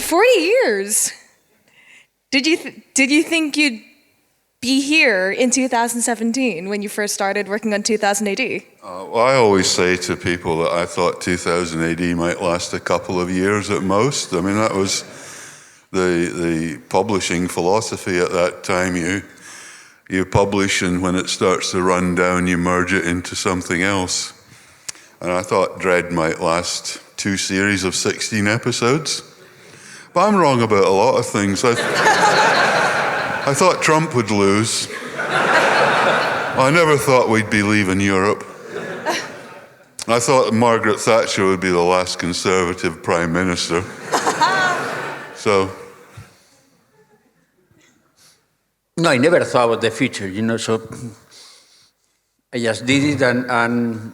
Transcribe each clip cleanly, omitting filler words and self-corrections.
40 years. Did you think you'd be here in 2017 when you first started working on 2000 AD? Well, I always say to people that I thought 2000 AD might last a couple of years at most. I mean, that was the publishing philosophy at that time. You publish, and when it starts to run down, you merge it into something else. And I thought Dredd might last 2 series of 16 episodes. But I'm wrong about a lot of things. I thought Trump would lose. I never thought we'd be leaving Europe. I thought Margaret Thatcher would be the last Conservative Prime Minister. So... No, I never thought about the future, so I just did it, and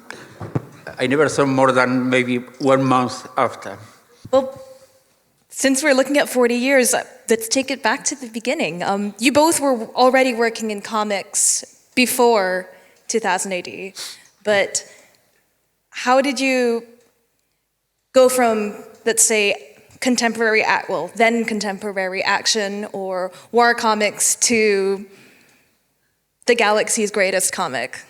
I never thought more than maybe 1 month after. Well, since we're looking at 40 years, let's take it back to the beginning. You both were already working in comics before 2000 AD, but how did you go from, let's say, then contemporary action or war comics to the galaxy's greatest comic?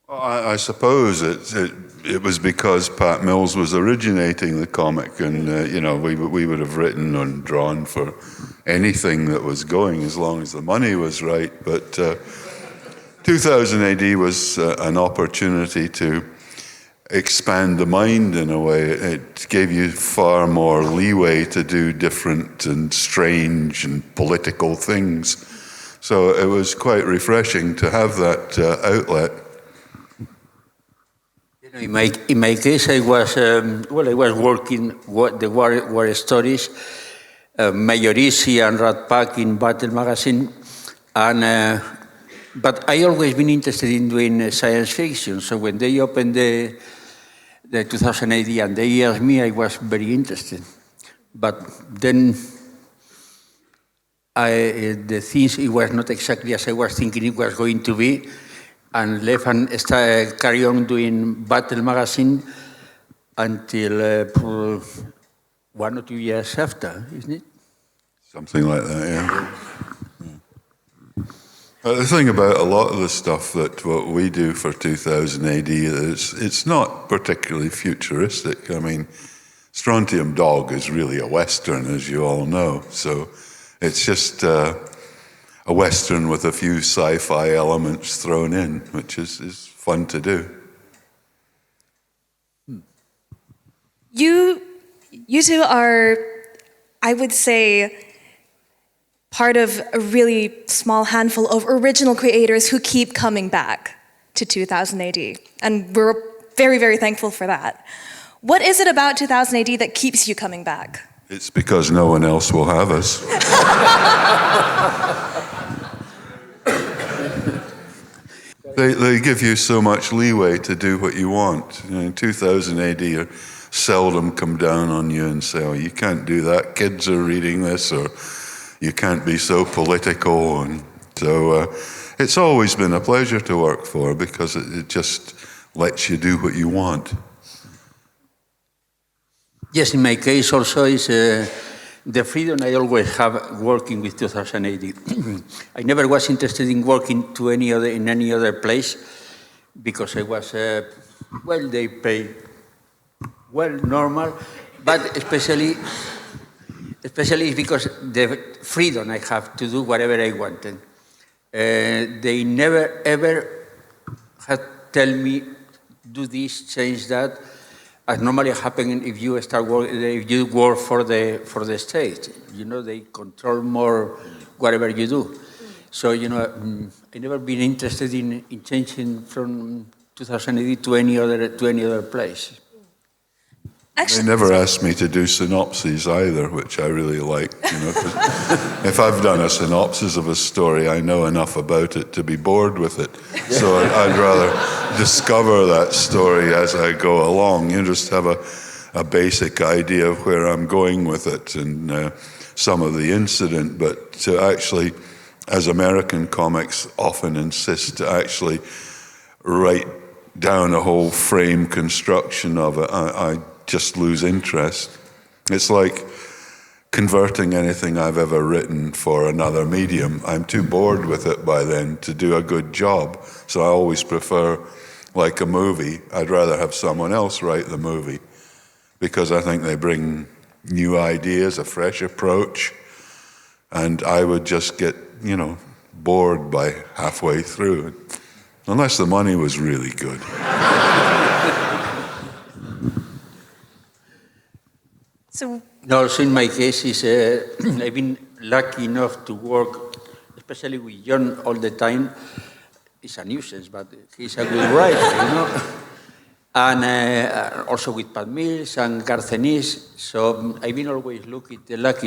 I suppose it was because Pat Mills was originating the comic, and we would have written and drawn for anything that was going as long as the money was right. But 2000 AD was an opportunity to expand the mind in a way. It gave you far more leeway to do different and strange and political things. So it was quite refreshing to have that outlet. In my case, I was working the war stories, Major Easy and Rat Pack in Battle Magazine, and but I always been interested in doing science fiction. So when they opened the 2000 AD and they asked me, I was very interested. But then the things, it was not exactly as I was thinking it was going to be, and left and carry on doing Battle Magazine until 1 or 2 years after, isn't it? Something like that, yeah. The thing about a lot of the stuff that what we do for 2000 AD is it's not particularly futuristic. I mean, Strontium Dog is really a Western, as you all know. So it's just a Western with a few sci-fi elements thrown in, which is fun to do. You two are, I would say, part of a really small handful of original creators who keep coming back to 2000 AD. And we're very, very thankful for that. What is it about 2000 AD that keeps you coming back? It's because no one else will have us. They give you so much leeway to do what you want. In 2000 AD, you seldom come down on you and say, oh, you can't do that, kids are reading this, or you can't be so political. And so it's always been a pleasure to work for because it just lets you do what you want. Yes, in my case also is the freedom I always have working with 2000 AD. I never was interested in working in any other place because I was, they pay normal, but especially because the freedom I have to do whatever I wanted. They never ever had tell me do this, change that, as normally happens if you if you work for the state. They control more whatever you do. So I never been interested in changing from 2000 AD to any other place. They never asked me to do synopses either, which I really like. If I've done a synopsis of a story, I know enough about it to be bored with it. So I'd rather discover that story as I go along. Just have a basic idea of where I'm going with it and some of the incident. But to actually, as American comics often insist, to actually write down a whole frame construction of it, I just lose interest. It's like converting anything I've ever written for another medium. I'm too bored with it by then to do a good job. So I always prefer, like a movie, I'd rather have someone else write the movie because I think they bring new ideas, a fresh approach, and I would just get, bored by halfway through, unless the money was really good. So, Also, in my case, I've been lucky enough to work, especially with John all the time. It's a nuisance, but he's a good writer, And also with Pat Mills and Garcenis. So I've been always lucky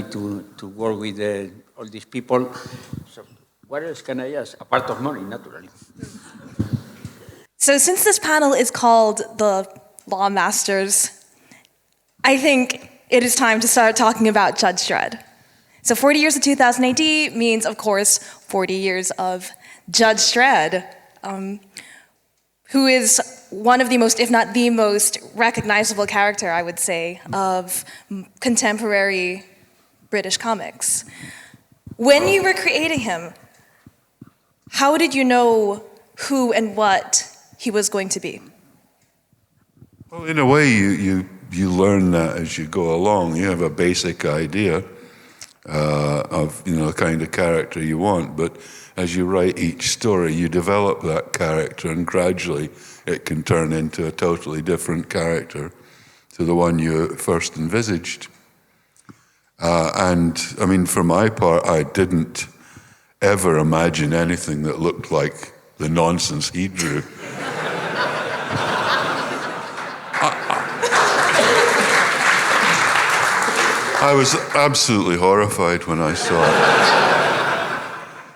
to work with all these people. So what else can I ask? Apart of money, naturally. so since this panel is called the Law Masters, I think it is time to start talking about Judge Dredd. So 40 years of 2000 AD means, of course, 40 years of Judge Dredd, who is one of the most, if not the most, recognizable character, I would say, of contemporary British comics. When you were creating him, how did you know who and what he was going to be? Well, in a way, you learn that as you go along. You have a basic idea of the kind of character you want, but as you write each story, you develop that character, and gradually it can turn into a totally different character to the one you first envisaged. And I mean, for my part, I didn't ever imagine anything that looked like the nonsense he drew. I was absolutely horrified when I saw it.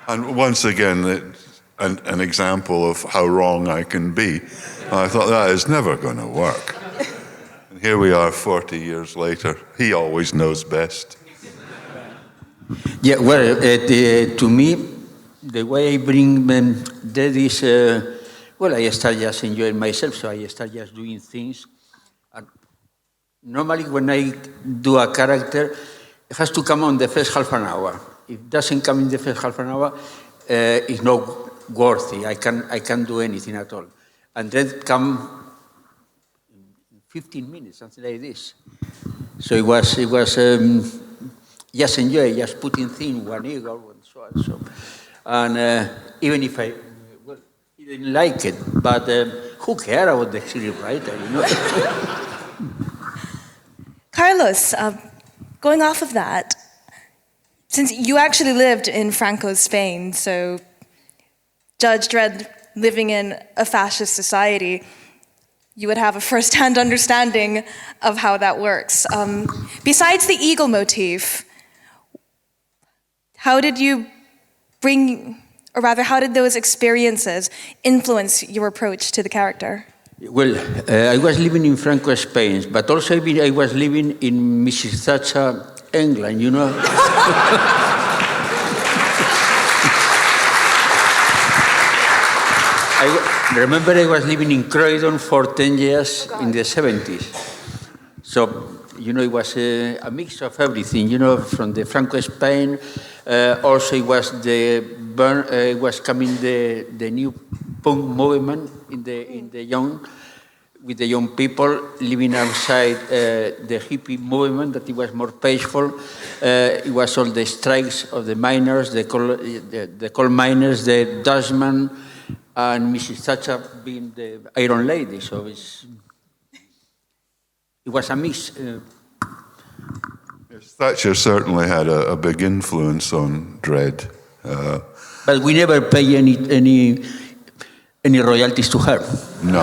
And once again, an example of how wrong I can be. I thought, that is never going to work. And here we are 40 years later. He always knows best. Yeah, well, to me, the way I bring that is, I start just enjoying myself, so I start just doing things. And normally, when I do a character, it has to come on the first half an hour. If it doesn't come in the first half an hour, it's not worthy. I can't do anything at all. And then come in 15 minutes, something like this. So it was just enjoy, just putting things, one eagle, and so on. So, and even if I didn't like it, but who cares about the series writer, Carlos, going off of that, since you actually lived in Franco's Spain, so Judge Dredd living in a fascist society, you would have a first-hand understanding of how that works. Besides the eagle motif, how did you how did those experiences influence your approach to the character? Well, I was living in Franco, Spain, but also I was living in Mrs. Thatcher, England, Remember, I was living in Croydon for 10 years in the 70s. So, it was a mix of everything, from the Franco Spain. Also, it was coming the new punk movement in the with the young people living outside the hippie movement, that it was more peaceful. It was all the strikes of the miners, the coal miners, the dustmen, and Mrs. Thatcher being the Iron Lady. So it was a mix. Thatcher certainly had a big influence on Dredd. But we never pay any royalties to her. No.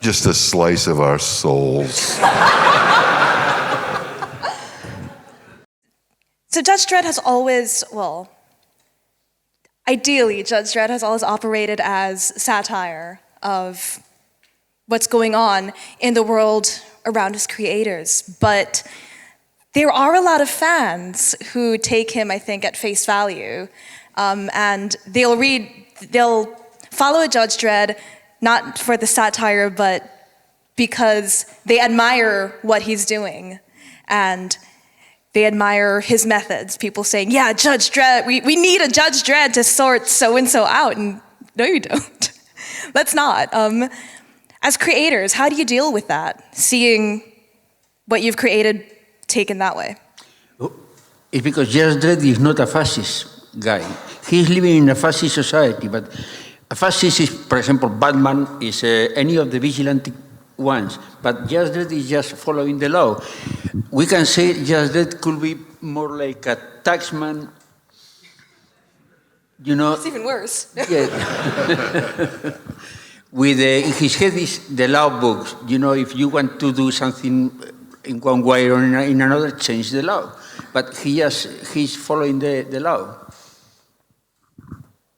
Just a slice of our souls. So Judge Dredd has always, ideally, Judge Dredd has always operated as satire of what's going on in the world around his creators. But there are a lot of fans who take him, I think, at face value, and they'll follow Judge Dredd not for the satire, but because they admire what he's doing and they admire his methods. People saying, yeah, Judge Dredd, we need a Judge Dredd to sort so-and-so out. And no, you don't. Let's not. As creators, how do you deal with that, seeing what you've created taken that way? It's because Judge Dredd is not a fascist guy. He's living in a fascist society, but a fascist is, for example, Batman is any of the vigilante ones, but Judge Dredd is just following the law. We can say Judge Dredd could be more like a taxman, you know. It's even worse. Yeah. With in his head is the law books. You know, if you want to do something in one way or in another, change the law. But he's following the law.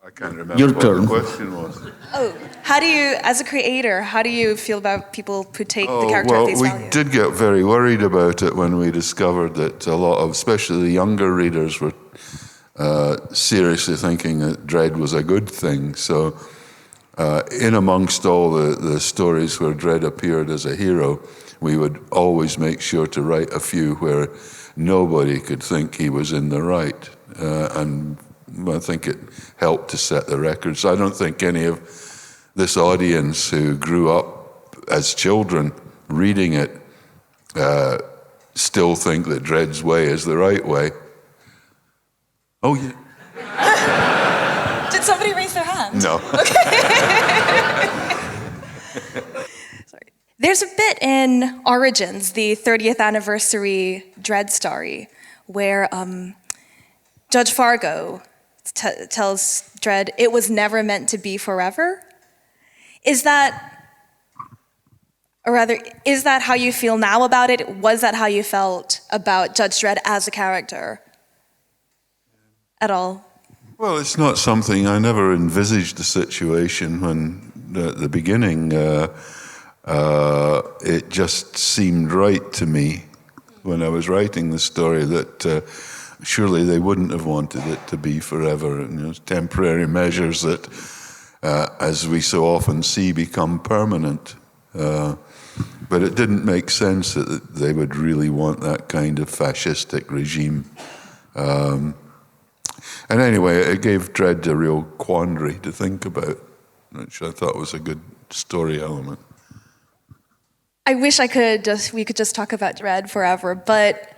I can't remember Your what turn. the question was. Oh, how do you, as a creator, how do you feel about people who take the character well, at face we value? did get very worried about it when we discovered that a lot of, especially the younger readers, were seriously thinking that Dredd was a good thing. So in amongst all the stories where Dredd appeared as a hero, we would always make sure to write a few where nobody could think he was in the right. And I think it helped to set the records. I don't think any of this audience who grew up as children reading it still think that Dredd's way is the right way. Oh, yeah. Did somebody raise their hand? No. Sorry. There's a bit in Origins, the 30th anniversary Dredd story, where Judge Fargo tells Dredd, it was never meant to be forever. Is that how you feel now about it? Was that how you felt about Judge Dredd as a character at all? Well, it's not something, I never envisaged a situation when, at the beginning, it just seemed right to me when I was writing the story that surely they wouldn't have wanted it to be forever. And, temporary measures that, as we so often see, become permanent. But it didn't make sense that they would really want that kind of fascistic regime. And anyway, it gave Dredd a real quandary to think about, which I thought was a good story element. I wish we could just talk about Dredd forever, but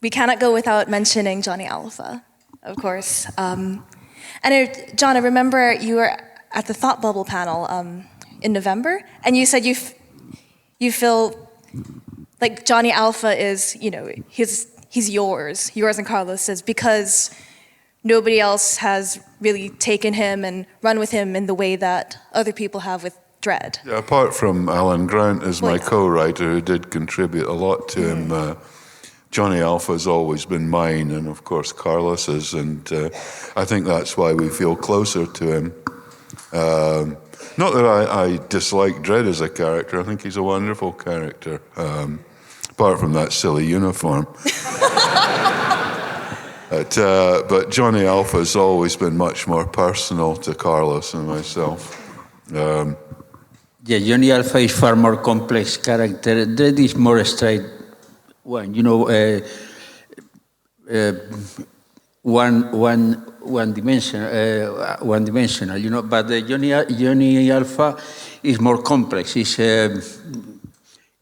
we cannot go without mentioning Johnny Alpha, of course. And John, I remember you were at the Thought Bubble panel in November, and you said you feel like Johnny Alpha is, he's yours and Carlos's, because nobody else has really taken him and run with him in the way that other people have with Dredd. Yeah, apart from Alan Grant as my co-writer, who did contribute a lot to him, Johnny Alpha's always been mine, and of course Carlos's, and I think that's why we feel closer to him. Not that I dislike Dredd as a character, I think he's a wonderful character, apart from that silly uniform. But Johnny Alpha's always been much more personal to Carlos and myself. Yeah, Johnny Alpha is far more complex character. Dredd is more straight one, one dimensional, But Johnny Alpha is more complex. He's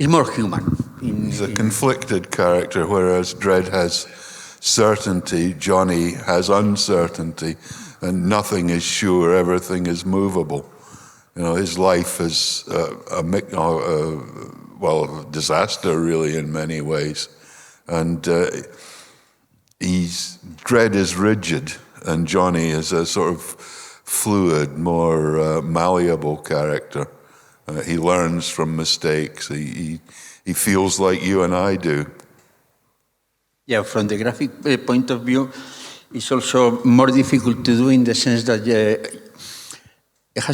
more human. He's a conflicted character, whereas Dredd has certainty, Johnny has uncertainty, and nothing is sure, everything is movable. His life is a disaster, really, in many ways. And Dredd is rigid, and Johnny is a sort of fluid, more malleable character. He learns from mistakes. He feels like you and I do. Yeah, from the graphic point of view, it's also more difficult to do in the sense that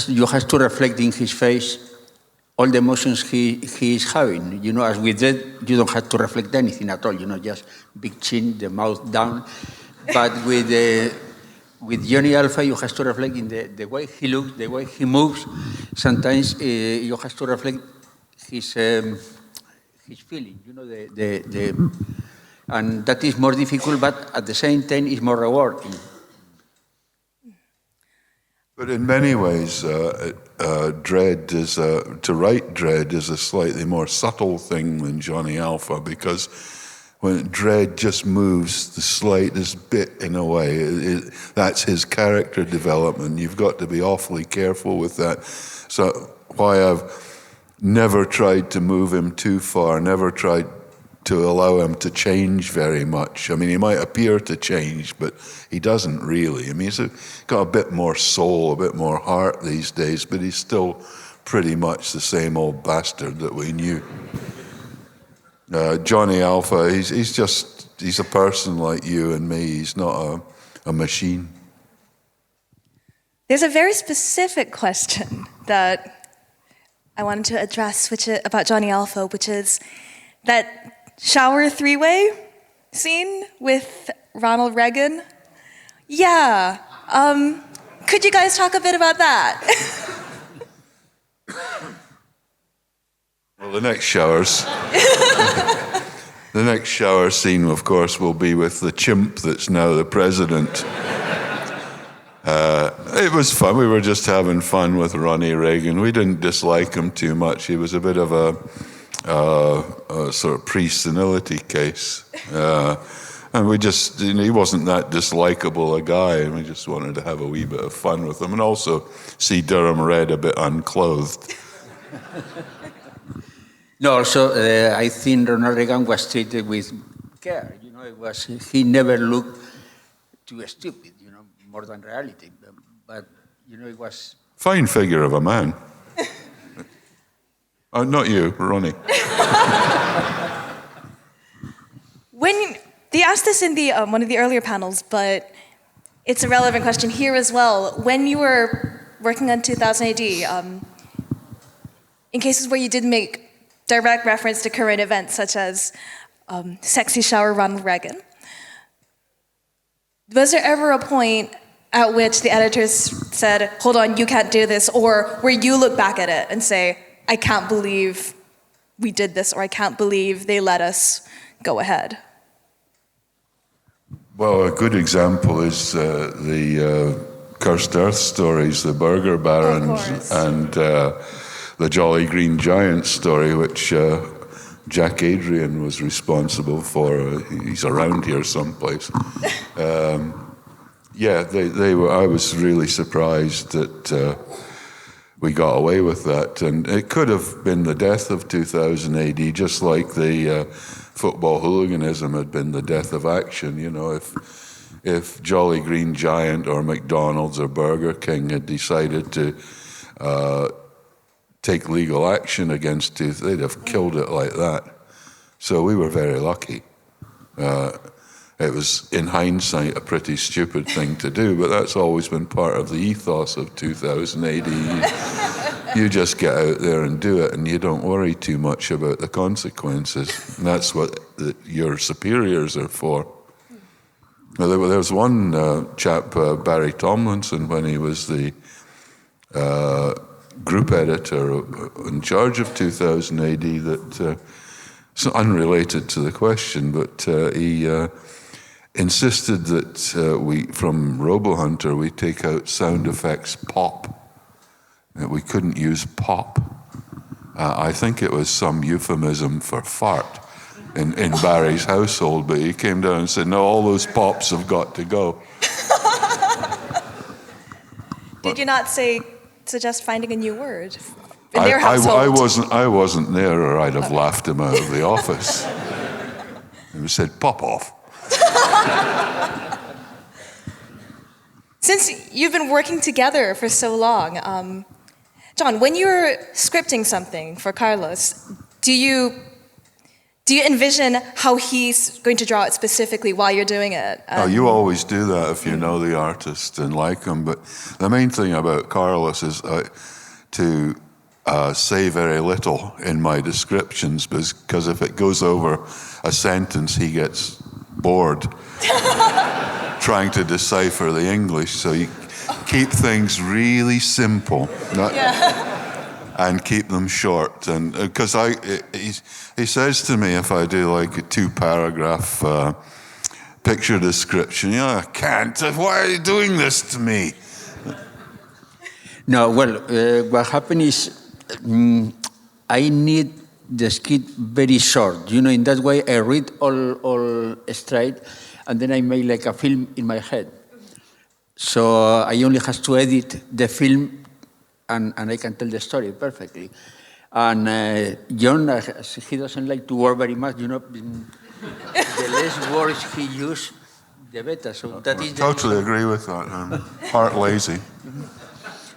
you have to reflect in his face all the emotions he is having. As with Dredd, you don't have to reflect anything at all. Just big chin, the mouth down. But with Johnny Alpha, you have to reflect in the way he looks, the way he moves. Sometimes you have to reflect his feeling, and that is more difficult, but at the same time is more rewarding. But in many ways, Dredd to write Dredd is a slightly more subtle thing than Johnny Alpha, because when Dredd just moves the slightest bit in a way, that's his character development. You've got to be awfully careful with that. So why I've never tried to move him too far, never tried to allow him to change very much. I mean, he might appear to change, but he doesn't really. I mean, he's got a bit more soul, a bit more heart these days, but he's still pretty much the same old bastard that we knew. Johnny Alpha, he's a person like you and me. He's not a machine. There's a very specific question that I wanted to address about Johnny Alpha, which is that shower three-way scene with Ronald Reagan. Yeah. Could you guys talk a bit about that? Well, the next shower scene, of course, will be with the chimp that's now the president. It was fun. We were just having fun with Ronnie Reagan. We didn't dislike him too much. He was a bit of a sort of pre-senility case. And we just, he wasn't that dislikable a guy, and we just wanted to have a wee bit of fun with him, and also see Durham Red a bit unclothed. No, also, I think Ronald Reagan was treated with care. He never looked too stupid, more than reality. But, it was... Fine figure of a man. Not you, Ronnie. They asked this in the one of the earlier panels, but it's a relevant question here as well. When you were working on 2000 AD, in cases where you did make direct reference to current events, such as sexy shower Ronald Reagan, was there ever a point at which the editors said, hold on, you can't do this, or where you look back at it and say, I can't believe we did this, or I can't believe they let us go ahead? Well, a good example is the Cursed Earth stories, the Burger Barons, and the Jolly Green Giant story, which Jack Adrian was responsible for. He's around here someplace. They were. I was really surprised that we got away with that, and it could have been the death of 2000 AD, just like the football hooliganism had been the death of action. If Jolly Green Giant or McDonald's or Burger King had decided to take legal action against it, they'd have killed it like that. So we were very lucky. It was, in hindsight, a pretty stupid thing to do, but that's always been part of the ethos of 2000 AD. You just get out there and do it, and you don't worry too much about the consequences. And that's what your superiors are for. Now, there was one chap, Barry Tomlinson, when he was the group editor in charge of 2000 AD, that it's unrelated to the question, but he insisted that from RoboHunter, we take out sound effects pop. That we couldn't use pop. I think it was some euphemism for fart in Barry's household, but he came down and said, no, all those pops have got to go. Did you not suggest finding a new word in their household? I wasn't there, or I'd have laughed him out of the office. And we said, pop off. Since you've been working together for so long, John, when you're scripting something for Carlos, do you envision how he's going to draw it specifically while you're doing it? You always do that if you know the artist and like him. But the main thing about Carlos is to say very little in my descriptions, because if it goes over a sentence, he gets bored trying to decipher the English. So you keep things really simple. and keep them short. And because he says to me, if I do like a 2-paragraph picture description, I can't. Why are you doing this to me? No, well, what happened is I need the script very short. In that way I read all straight, and then I make like a film in my head. So I only have to edit the film, and I can tell the story perfectly. And John, he doesn't like to work very much. The less words he uses, the better. So that is totally agree with that. I'm part lazy.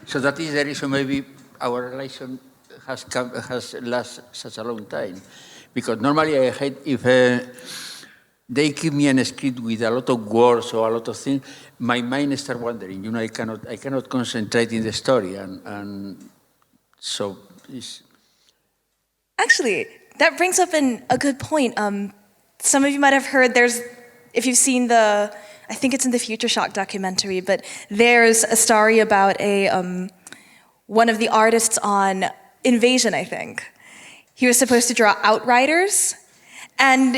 So that is the reason maybe our relation has lasted such a long time. Because normally I hate if they give me a script with a lot of words or a lot of things, my mind starts wandering. I cannot concentrate in the story, and so it's... Actually, that brings up a good point. Some of you might have heard if you've seen I think it's in the Future Shock documentary, but there's a story about one of the artists on Invasion, I think. He was supposed to draw Outriders, and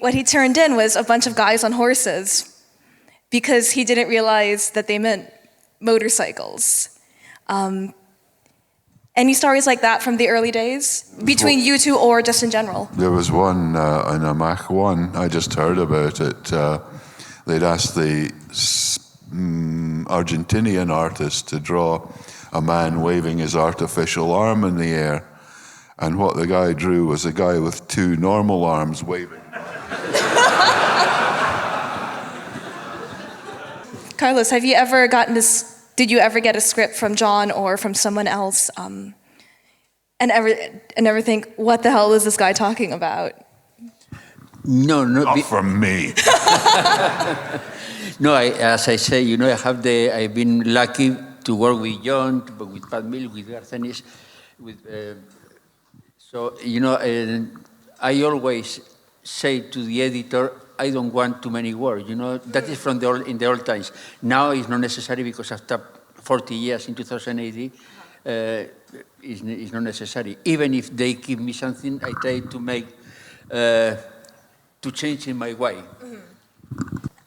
what he turned in was a bunch of guys on horses because he didn't realize that they meant motorcycles. Any stories like that from the early days, between you two or just in general? There was one in a Mach 1, I just heard about it. They'd asked the Argentinian artist to draw a man waving his artificial arm in the air. And what the guy drew was a guy with 2 normal arms waving. Carlos, did you ever get a script from John or from someone else and ever think, what the hell is this guy talking about? No, not from me. No, as I say, I've been lucky to work with John, with Pat Mill, with Garcenis, I always say to the editor, I don't want too many words. That is in the old times. Now it's not necessary because after 40 years in 2080, it's not necessary. Even if they give me something, I try to make to change in my way.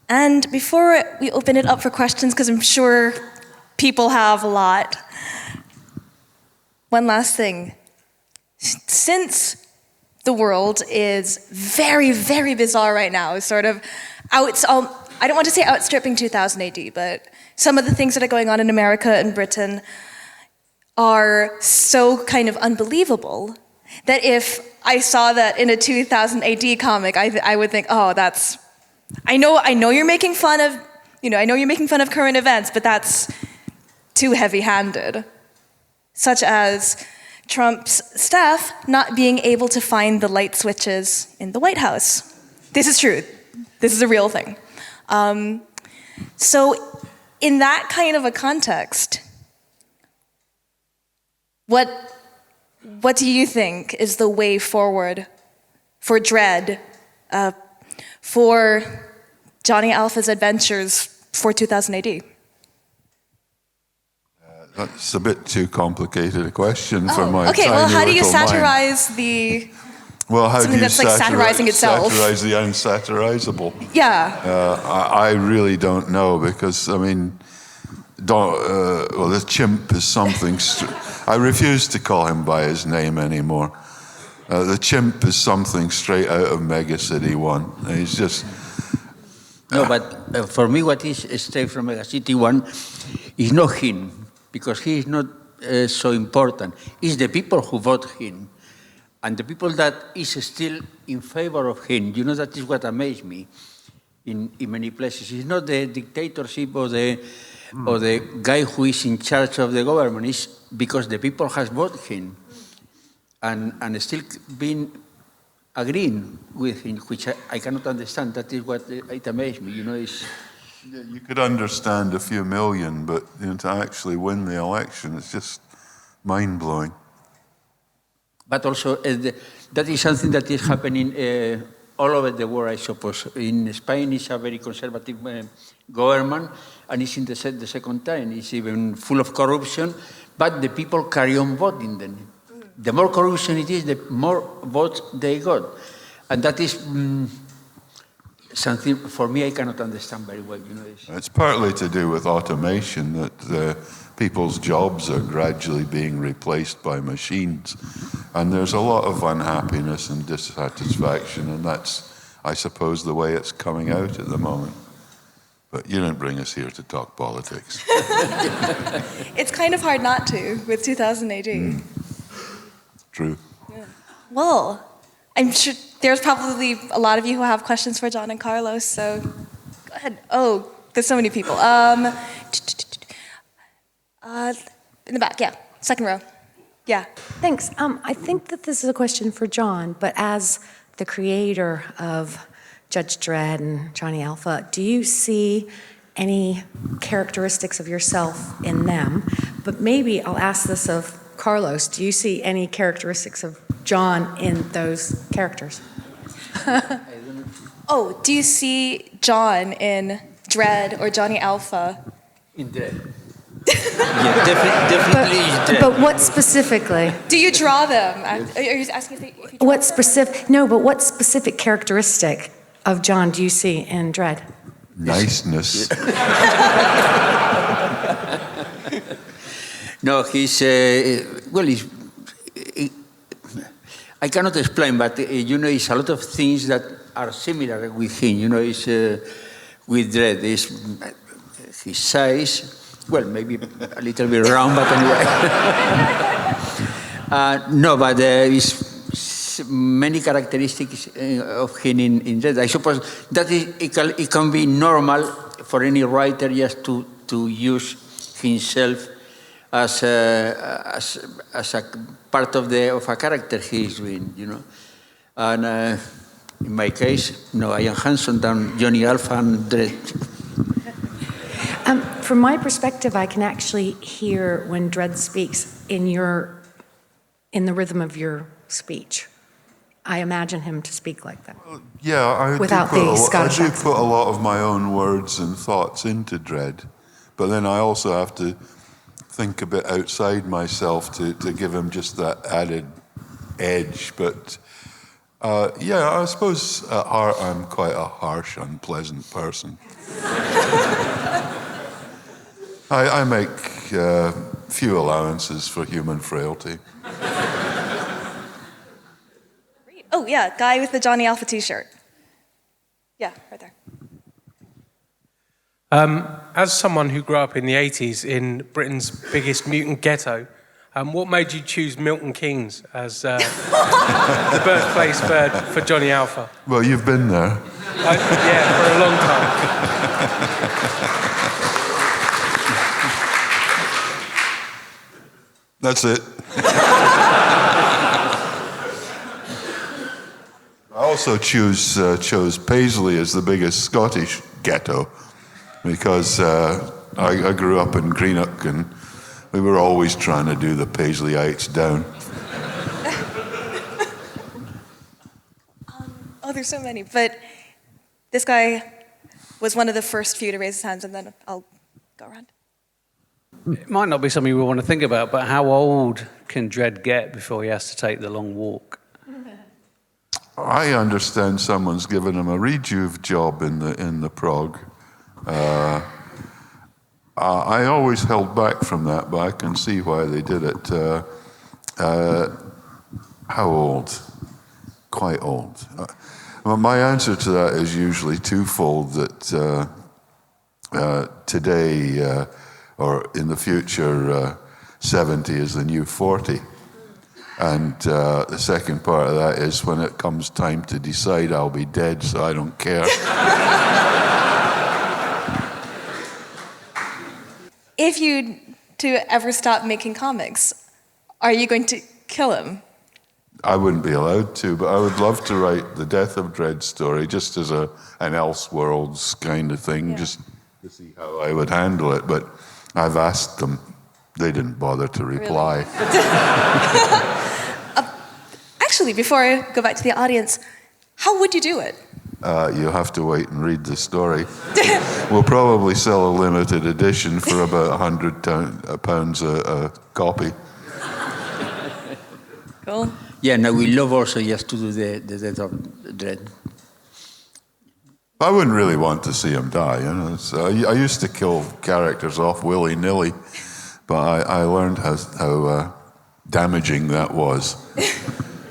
And before we open it up for questions, because I'm sure people have a lot, one last thing. Since the world is very, very bizarre right now, sort of I don't want to say outstripping 2000 AD, but some of the things that are going on in America and Britain are so kind of unbelievable that if I saw that in a 2000 AD comic, I would think, oh, I know you're making fun of, I know you're making fun of current events, but that's too heavy-handed. Such as Trump's staff not being able to find the light switches in the White House. This is true. This is a real thing. So in that kind of a context, what do you think is the way forward for Dredd, for Johnny Alpha's adventures for 2000 AD? That's a bit too complicated a question for my okay, tiny well, how do you little mind. satirize something that's like satirizing itself? Satirize the unsatirizable? Yeah. I really don't know because, the chimp is something... I refuse to call him by his name anymore. The chimp is something straight out of Mega City 1. He's just... No, but for me what is straight from Mega City 1 is not him, because he is not so important. It's the people who vote him. And the people that is still in favor of him, that is what amazed me in many places. It's not the dictatorship or the guy who is in charge of the government. It's because the people has voted him and still been agreeing with him, which I cannot understand. That is what it amazed me. You could understand a few million, but to actually win the election, it's just mind-blowing. But also, that is something that is happening all over the world, I suppose. In Spain, it's a very conservative government, and it's in the second time. It's even full of corruption, but the people carry on voting then. The more corruption it is, the more votes they got. And that is something, for me, I cannot understand very well. It's partly to do with automation, that people's jobs are gradually being replaced by machines. And there's a lot of unhappiness and dissatisfaction, and that's, I suppose, the way it's coming out at the moment. But you didn't bring us here to talk politics. It's kind of hard not to with 2000 AD. True. Yeah. Well, I'm sure there's probably a lot of you who have questions for John and Carlos, so go ahead. Oh, there's so many people. In the back, yeah, second row. Yeah. Thanks. I think that this is a question for John, but as the creator of Judge Dredd and Johnny Alpha, do you see any characteristics of yourself in them? But maybe I'll ask this of Carlos. Do you see any characteristics of John in those characters? Oh, do you see John in Dredd or Johnny Alpha? In Dredd. Yeah, definitely Dredd. But what specifically? Do you draw them? Are you asking if you draw What them? specific? No, but what specific characteristic of John do you see in Dredd? Niceness. No, he's, I cannot explain, but, it's a lot of things that are similar with him. It's, with Dredd, his size, well, maybe a little bit round, but anyway. No, but there is many characteristics of him in Dredd. I suppose that it can be normal for any writer just to use himself as a part of a character he is doing, And in my case, no, I am handsome than Johnny Alpha and Dredd. From my perspective, I can actually hear when Dredd speaks in the rhythm of your speech. I imagine him to speak like that. Yeah, I do put a lot of my own words and thoughts into Dredd, but then I also have to think a bit outside myself to give him just that added edge. But I suppose at heart I'm quite a harsh, unpleasant person. I make few allowances for human frailty. Oh, yeah, guy with the Johnny Alpha t-shirt. Yeah, right there. As someone who grew up in the 80s in Britain's biggest mutant ghetto, what made you choose Milton Keynes as the birthplace for Johnny Alpha? Well, you've been there. Yeah, for a long time. That's it. I also chose Paisley as the biggest Scottish ghetto because I grew up in Greenock and we were always trying to do the Paisleyites down. Oh, there's so many. But this guy was one of the first few to raise his hands, and then I'll go around. It might not be something we want to think about, but how old can Dredd get before he has to take the long walk? I understand someone's given him a rejuve job in the prog. I always held back from that, but I can see why they did it. How old? Quite old. Well, my answer to that is usually twofold, that today or in the future, 70 is the new 40. And the second part of that is when it comes time to decide, I'll be dead, so I don't care. If you to ever stop making comics, are you going to kill him? I wouldn't be allowed to, but I would love to write the Death of Dredd story just as an Elseworlds kind of thing, just to see how I would handle it. But I've asked them. They didn't bother to reply. Really? Actually, before I go back to the audience, how would you do it? you'll have to wait and read the story. We'll probably sell a limited edition for about £100 a copy. Cool. Yeah, no, we love also just to do the death of Dredd. I wouldn't really want to see him die, you know. So I used to kill characters off willy-nilly, but I learned how damaging that was.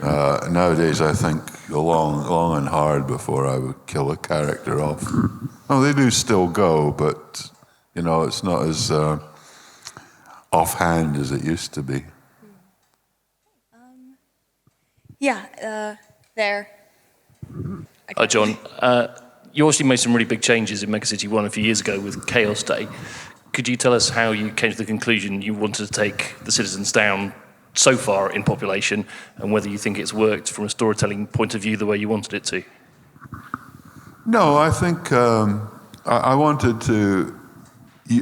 Nowadays, I think long and hard before I would kill a character off. Oh, they do still go, but you know, it's not as offhand as it used to be. Yeah, there. Hi, John. You obviously made some really big changes in Mega City 1 a few years ago with Chaos Day. Could you tell us how you came to the conclusion you wanted to take the citizens down so far in population, and whether you think it's worked from a storytelling point of view the way you wanted it to? No, I think I wanted to...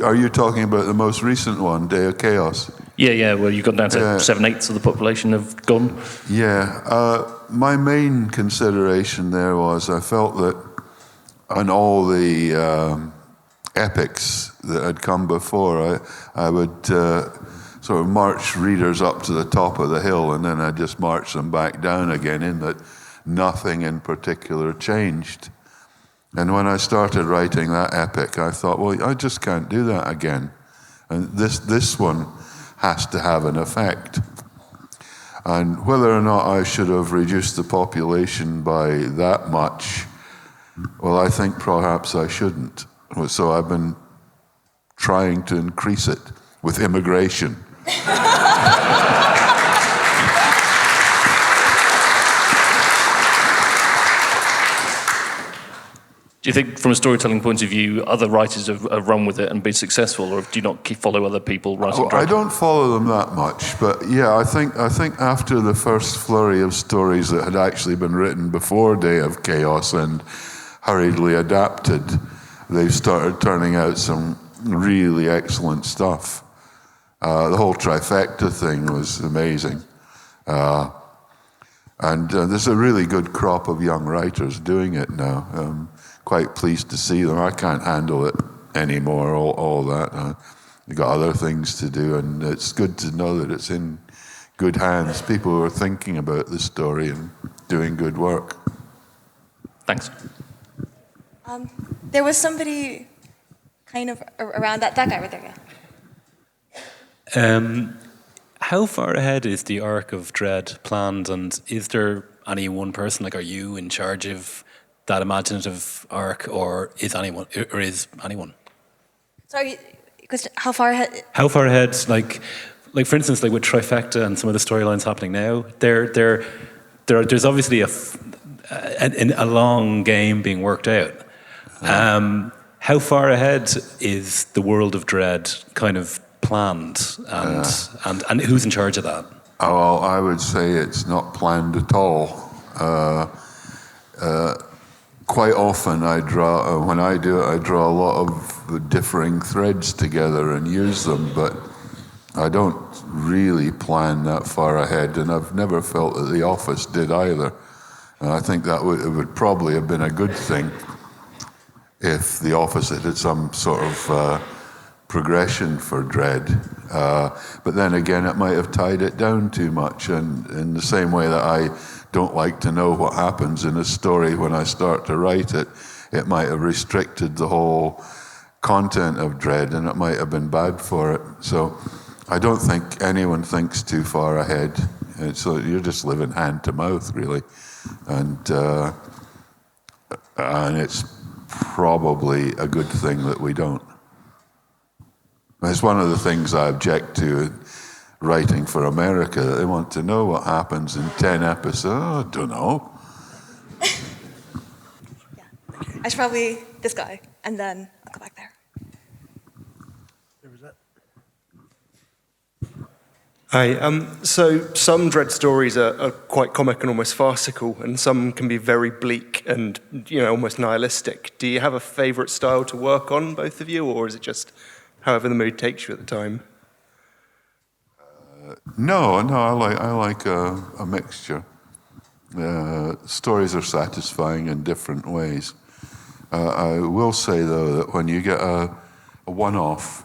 Are you talking about the most recent one, Day of Chaos? Yeah, well, you've gone down to 7/8 of the population have gone. Yeah, my main consideration there was I felt that on all the epics that had come before, I would sort of march readers up to the top of the hill, and then I'd just march them back down again, in that nothing in particular changed. And when I started writing that epic, I thought, well, I just can't do that again. And this one has to have an effect. And whether or not I should have reduced the population by that much, well, I think perhaps I shouldn't. So I've been trying to increase it with immigration. Do you think, from a storytelling point of view, other writers have run with it and been successful, or do you not follow other people writing Dredd? I don't follow them that much, but yeah, I think after the first flurry of stories that had actually been written before Day of Chaos and hurriedly adapted, they've started turning out some really excellent stuff. The whole trifecta thing was amazing. And there's a really good crop of young writers doing it now. Quite pleased to see them. I can't handle it anymore, all that. We've got other things to do, and it's good to know that it's in good hands. People who are thinking about the story and doing good work. Thanks. There was somebody kind of around that guy right there, yeah. How far ahead is the arc of Dredd planned, and is there any one person, like, are you in charge of that imaginative arc, or is anyone? Sorry, question, how far ahead? How far ahead, like for instance, like with Trifecta and some of the storylines happening now, there's obviously a long game being worked out. How far ahead is the world of Dredd kind of planned, and who's in charge of that? Oh, I would say it's not planned at all. Quite often when I do it, I draw a lot of differing threads together and use them, but I don't really plan that far ahead, and I've never felt that The Office did either. And I think it would probably have been a good thing if The Office had some sort of progression for Dredd. But then again, it might have tied it down too much, and in the same way that I don't like to know what happens in a story when I start to write it, it might have restricted the whole content of Dredd, and it might have been bad for it. So I don't think anyone thinks too far ahead. So you're just living hand to mouth, really. And it's probably a good thing that we don't. It's one of the things I object to writing for America. They want to know what happens in 10 episodes. Oh, I don't know. Yeah. I should probably, this guy, and then I'll go back there. Hi. So some Dredd stories are quite comic and almost farcical, and some can be very bleak and almost nihilistic. Do you have a favourite style to work on, both of you, or is it just however the mood takes you at the time? No, I like a mixture. stories are satisfying in different ways. I will say, though, that when you get a one-off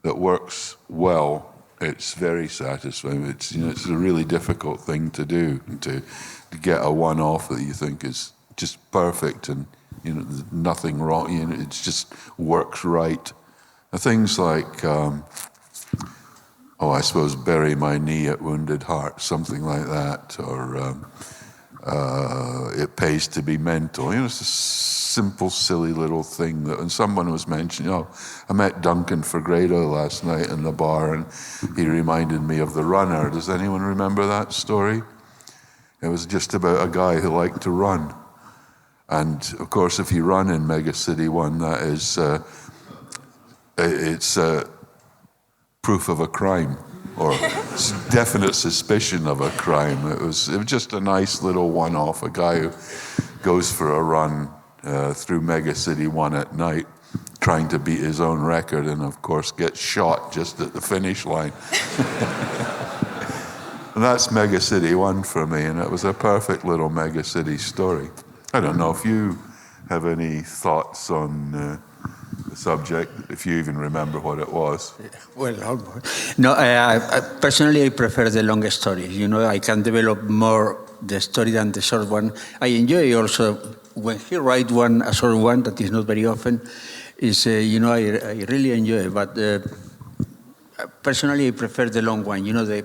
that works well, it's very satisfying. It's a really difficult thing to do, to get a one-off that you think is just perfect and there's nothing wrong. It just works right. Things like, I suppose, Bury My Knee at Wounded Heart, something like that, or It Pays to Be Mental. It's a simple, silly little thing that, and someone was mentioning, I met Duncan Fegredo last night in the bar, and he reminded me of The Runner. Does anyone remember that story? It was just about a guy who liked to run. And of course, if you run in Mega City 1, that is, it's proof of a crime, or definite suspicion of a crime. It was just a nice little one-off, a guy who goes for a run through Mega City 1 at night, trying to beat his own record, and of course gets shot just at the finish line. And that's Mega City 1 for me, and it was a perfect little Mega City story. I don't know if you have any thoughts on the subject, if you even remember what it was. Well, almost. No, personally, I prefer the longer stories. I can develop more the story than the short one. I enjoy also when he writes a short one that is not very often. I really enjoy it. But personally, I prefer the long one. The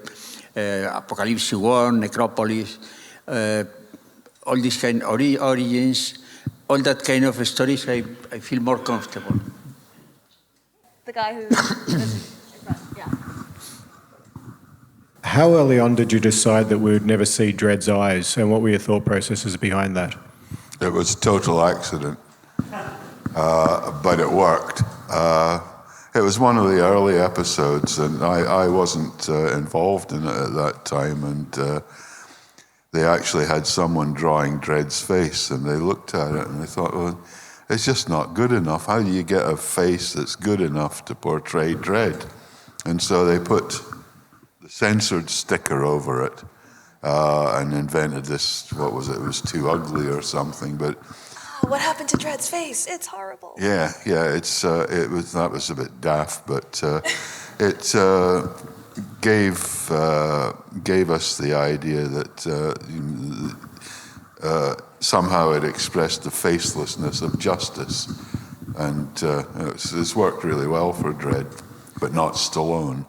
Apocalypse War, Necropolis, all these kind of origins, all that kind of stories, I feel more comfortable. The guy who... yeah. How early on did you decide that we would never see Dredd's eyes, and what were your thought processes behind that? It was a total accident, but it worked. It was one of the early episodes, and I wasn't involved in it at that time, and they actually had someone drawing Dredd's face, and they looked at it and they thought, well, it's just not good enough. How do you get a face that's good enough to portray Dredd? And so they put the censored sticker over it and invented this, what was it? It was Too Ugly or something, but... What happened to Dredd's face? It's horrible. Yeah, that was a bit daft, but it gave us the idea that somehow it expressed the facelessness of justice, and it's worked really well for Dredd, but not Stallone.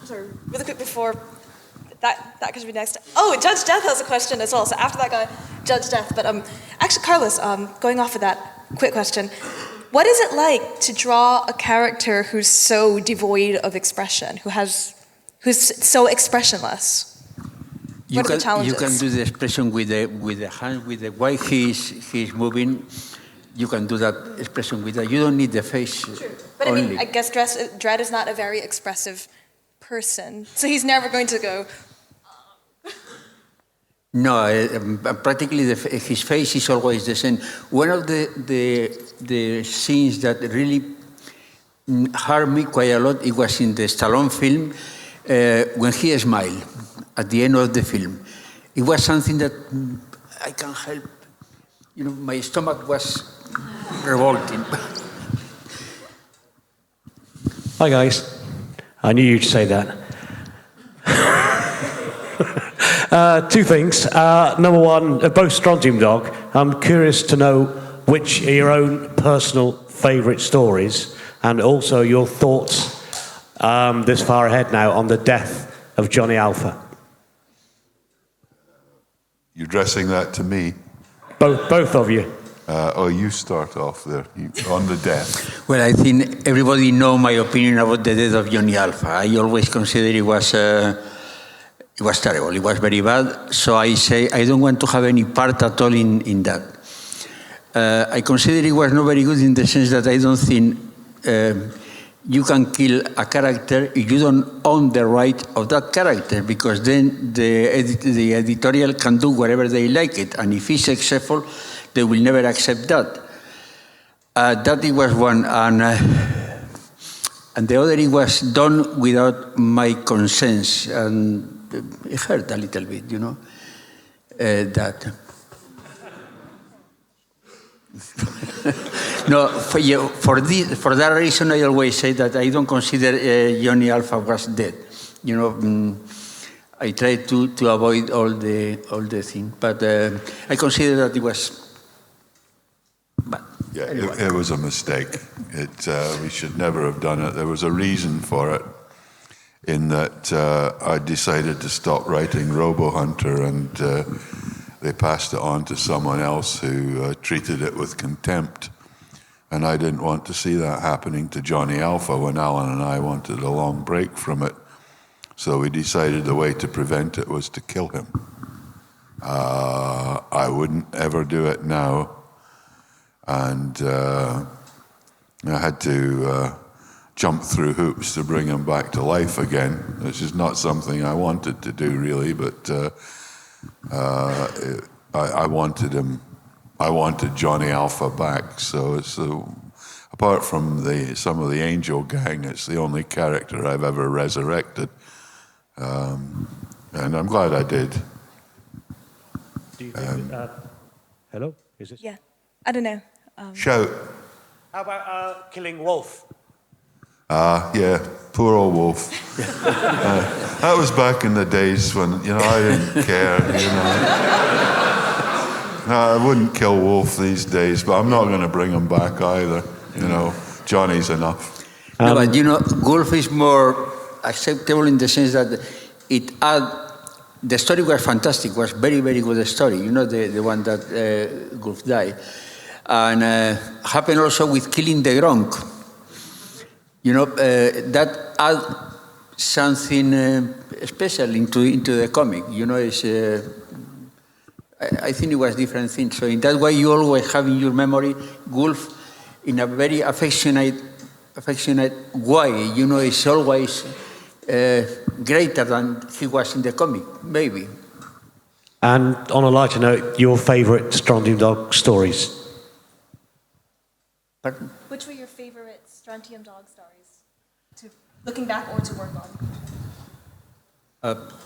Sorry, really quick before that could be next. Oh, Judge Death has a question as well. So after that guy, Judge Death. But actually, Carlos, going off of that, quick question. What is it like to draw a character who's so devoid of expression, who's so expressionless? What are the challenges? You can do the expression with the hand, with the way he's moving. You can do that expression with that. You don't need the face. True. But only. I mean, I guess Dredd is not a very expressive person, so he's never going to go. No, practically his face is always the same. One of the scenes that really hurt me quite a lot, it was in the Stallone film, when he smiled at the end of the film. It was something that I can't help. My stomach was revolting. Hi guys, I knew you'd say that. Two things. Number one, both Strontium Dog. I'm curious to know which are your own personal favourite stories, and also your thoughts this far ahead now on the death of Johnny Alpha. You're addressing that to me? Both of you. You start off there, on the death. Well, I think everybody knows my opinion about the death of Johnny Alpha. I always consider it was terrible. It was very bad. So I say I don't want to have any part at all in that. I consider it was not very good in the sense that I don't think you can kill a character if you don't own the right of that character, because then the editorial can do whatever they like it, and if it's successful, they will never accept that. That it was one, and And the other it was done without my consent, and it hurt a little bit, that. No, for that reason, I always say that I don't consider Johnny Alpha was dead. I try to avoid all the thing, but I consider that it was bad. Yeah, anyway. It was a mistake. We should never have done it. There was a reason for it, in that I decided to stop writing Robo Hunter, and they passed it on to someone else who treated it with contempt. And I didn't want to see that happening to Johnny Alpha when Alan and I wanted a long break from it. So we decided the way to prevent it was to kill him. I wouldn't ever do it now. And I had to jump through hoops to bring him back to life again, which is not something I wanted to do, really, but I wanted him. I wanted Johnny Alpha back, so it's apart from some of the Angel Gang, it's the only character I've ever resurrected, and I'm glad I did. Do you think hello? Is this? Yeah, I don't know. Shout. How about killing Wolf? Yeah, poor old Wolf. That was back in the days when, I didn't care, No, I wouldn't kill Wolf these days, but I'm not going to bring him back either. Johnny's enough. No, but Wolf is more acceptable in the sense that the story was fantastic, was very, very good story. The one that Wolf died. And happened also with killing the Gronk. That add something special into the comic. I think it was different things. So in that way, you always have in your memory Wolf in a very affectionate way. It's always greater than he was in the comic, maybe. And on a lighter note, your favourite Strontium Dog stories? Pardon? Which were your favorite Strontium Dog stories, looking back or to work on?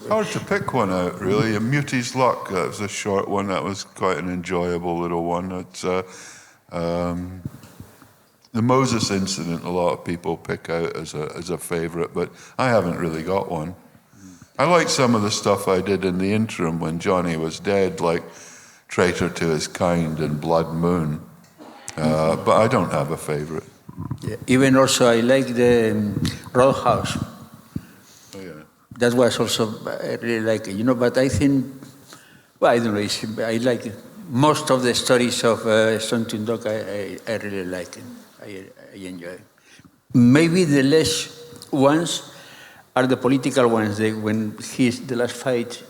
Hard to pick one out, really. Muti's Luck, that was a short one. That was quite an enjoyable little one. It's the Moses incident, a lot of people pick out as a favourite, but I haven't really got one. I like some of the stuff I did in the interim when Johnny was dead, like Traitor to His Kind and Blood Moon. But I don't have a favourite. Yeah. Even also, I like the Roadhouse. Oh, yeah. That was also, I really like it, but I think, I don't know, I like it. Most of the stories of Strontium Dog, I really like it. I enjoy it. Maybe the less ones are the political ones, when the last fight,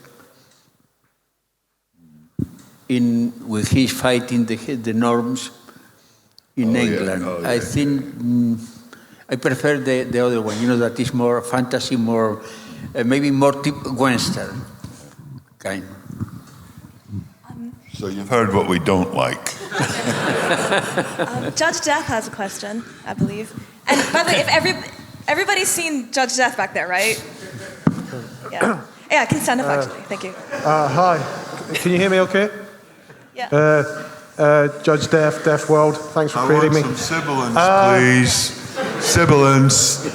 when he's fighting the norms in England. Yeah. I think I prefer the other one, that is more fantasy, more maybe more Western kind. So you've heard what we don't like. Judge Death has a question, I believe. And by the way, if everybody's seen Judge Death back there, right? Yeah. Yeah, can stand up actually. Thank you. Hi. Can you hear me okay? Yeah. Judge Death, Deaf World, thanks for creating me. Some sibilance, please. Sibilance.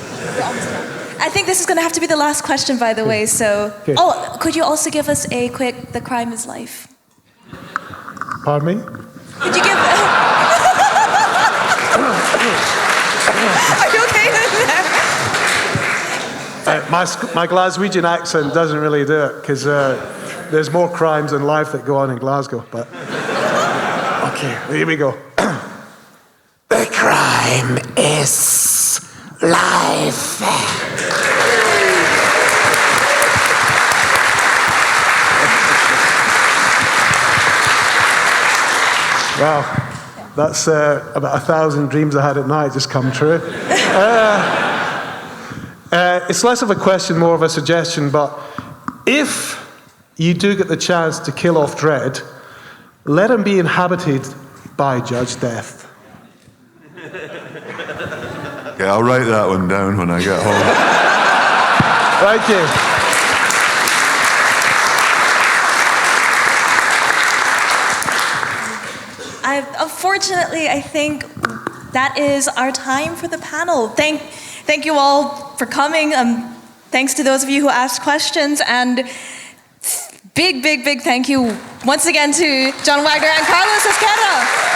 I think this is going to have to be the last question, by the way. So, could you also give us a quick "The Crime Is Life"? Pardon me? Could you give? Are you okay with that? My Glaswegian accent doesn't really do it because there's more crimes in life that go on in Glasgow. But okay, here we go. The crime is life. Wow, that's about 1,000 dreams I had at night just come true. It's less of a question, more of a suggestion, but if you do get the chance to kill off Dredd, let him be inhabited by Judge Death. Okay, I'll write that one down when I get home. Thank you. Unfortunately, I think that is our time for the panel. Thank you all for coming. Thanks to those of you who asked questions, and big thank you once again to John Wagner and Carlos Ezquerra.